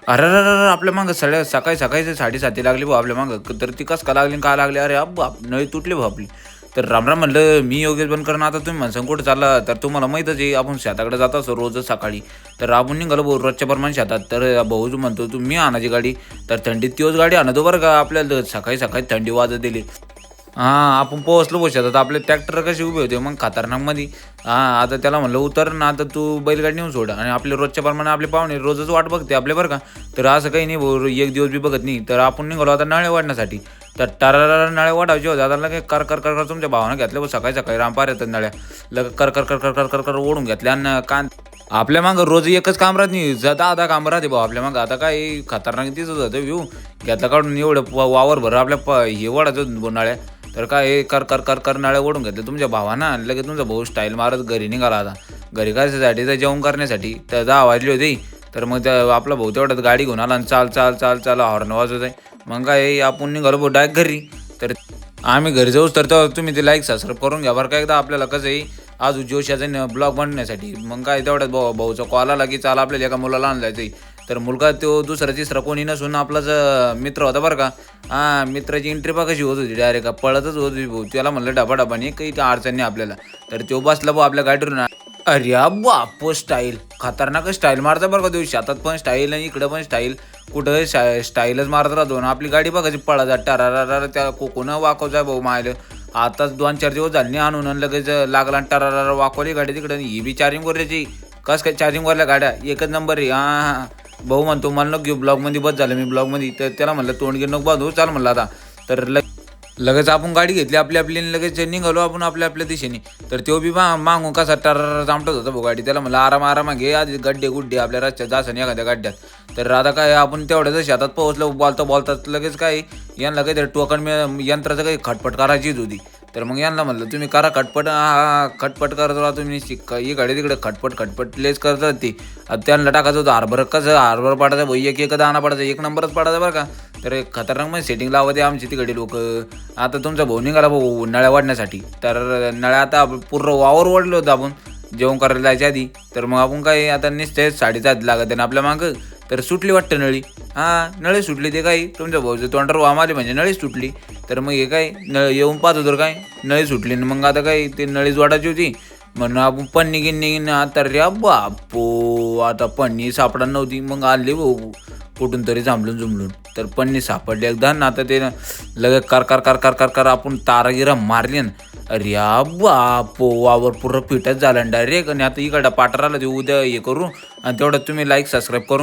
अरे आपल्या मागं सकाळी सकाळी 7:30 लागली भाऊ आपल्या मागं. तर ती कसं का लागली आणि काय लागली? अरे बाप! नळी तुटली भाऊ आपली. तर राम म्हणलं, "मी योगेश बनकर आता तुम्ही म्हणसान कुठं चालला?" तर तुम्हाला माहीतच आहे आपण शेताकडे जात असतो रोजच सकाळी. तर आपण निघालो भाऊ रोजच्या प्रमाणे शेतात. तर भाऊ म्हणतो, "तू मी आणायची गाडी." तर थंडीत तोच गाडी आणतो बरं का. आपल्याला सकाळी सकाळी थंडी वाजत दिली. हां, आपण पोहोचलो भाऊ शेतात. आपले ट्रॅक्टर कसे उभे होते मग खतरनाकमध्ये. हां, आता त्याला म्हणलं, "उतर ना आता तू बैलगाडी नेऊन सोड." आणि आपले रोजच्या प्रमाणे आपले पाहुणे रोजच वाट बघते आपले बरं का. तर असं काही नाही भाऊ, एक दिवस बी बघत नाही. तर आपण निघालो आता नळे वाढण्यासाठी. तर टरारा नळे वाढायचे होते. आता लगे कर तुमच्या भावानं घेतल्या भाऊ सकाळी सकाळी रामपार येतात नळ्या. लगे कर ओढून घेतल्या आणि आपल्या मागं रोज एकच काम राहत नाही. 10-10 कामं राहते भाऊ आपल्या मागं. आता काय खतरनाक दिसत होतं व्ह्यू. घेतला काढून एवढं वावर भर आपल्या हे ओढायचं नळ्या. तर काय हे कर नळ्या ओढून घेतल्या तुमच्या भावानं आणि लगेच तुमचा भाऊ स्टाईल मारत घरी निघाला आता. घरी कशासाठी तर जेवण करण्यासाठी. तर 10 वाजले होते. तर मग त्या आपला भाऊ तेवढ्यात गाडी घेऊन आला आणि चाल हॉर्न वाजवत आहे. मग काय आपण निघालो भाऊ डायरेक्ट घरी. तर आम्ही घरी जाऊच तर तेव्हा तुम्ही ते लाईक सबस्क्राईब करून घ्या बरं का एकदा. आपल्याला कसं आहे आज जोश याचा ब्लॉग बनण्यासाठी. मग काय तेवढ्यात भाऊचा कॉल आला की चाल आपल्याला एका मुलाला आणलं जायचं. तर मुलगा तो दुसरा तिसरा कोणी नसून आपलाच मित्र होता बरं का. हां, मित्राची एंट्री बघा कशी होत होती डायरेक्ट पळतच होत होती भाऊ. त्याला म्हणलं डबाडबाने काही अडचण नाही आपल्याला. तर तो बसला भाऊ आपल्या गाडीवरून. अरे बाप! स्टाईल खतरनाक स्टाईल मारता बरं का तो. शेतात पण स्टाईल आणि इकडं पण स्टाईल. कुठं स्टाईलच मारत राहतो ना. आपली गाडी बघायची पळायचा टरारा त्या कोकोनं वाकवचा भाऊ मायलं. आताच 2-4 दिवस झाले नाही आणून आणि लगेच लागला आणि टरारा वाकवली गाडी तिकडं. ही बी चार्जिंगवर यायची. कसं काय चार्जिंगवरल्या गाड्या एकच नंबर आहे. हां. भाऊ म्हणतो मला नको घेऊ ब्लॉगमध्ये बस झालं मी ब्लॉगमध्ये. तर त्याला म्हणलं तोंड नको बांधू चाल म्हणलं आता. तर लगेच आपण गाडी घेतली आपली आणि लगेच निघालो आपण आपल्या दिशेने. तर तो बी मागून कसा जामटत होता भाऊ गाडी. त्याला म्हणलं आराम घे आधी गड्डे गुड्डे आपल्या रस्त्यात जासन एखाद्या गड्ड्यात. तर आता काय आपण तेवढ्याच शेतात पोहोचलो बोलतात लगेच काय यांना काहीतरी टोकन यंत्राचं काही खटपट करायचीच होती. तर मग यांना म्हणलं तुम्ही करा खटपट करत राहा तुम्ही ही गाडी तिकडे खटपट लेच करतात ती. आता त्यांना टाकायचं होतं हरभर पाडायचं भाई एक दाणा पडायचा एक नंबरच पडायचा बरं का. तर एक खतरनाक मध्ये सेटिंग लावते आमची तिकडे लोक. आता तुमचा भाऊ निघाला भाऊ नळ्या वाढण्यासाठी. तर नळ्या आता पूर्ण वावर ओढलं होतं आपण जेवण करायला जायच्या आधी. तर मग आपण काय आता निश्चय 7:30 लागत आहे ना आपल्या मागं. तर सुटली वाटतं नळी. हां, नळी सुटली ते काही तुमच्या भाऊचं तोंडावर वाम आले म्हणजे नळीच सुटली. तर मग हे काय येऊन पाहतो तर काय नळी सुटली. मग आता काय ते नळी जोडायची होती म्हणून आपण पन्नी गिन्नी आता रे बापो. आता पन्नी सापडा नव्हती. मग आले भाऊ कुठून तरी जुमलून. तर पन्नी सापडली एकदा ना. आता ते लगेच कर आपण तारागिरा मारली ना. अरे बापो वावर पूर्ण पिठच झालं डायरेक्ट. आणि आता इकडं पाठराला ते उद्या हे करू आणि तेवढं तुम्ही लाईक सबस्क्राईब करून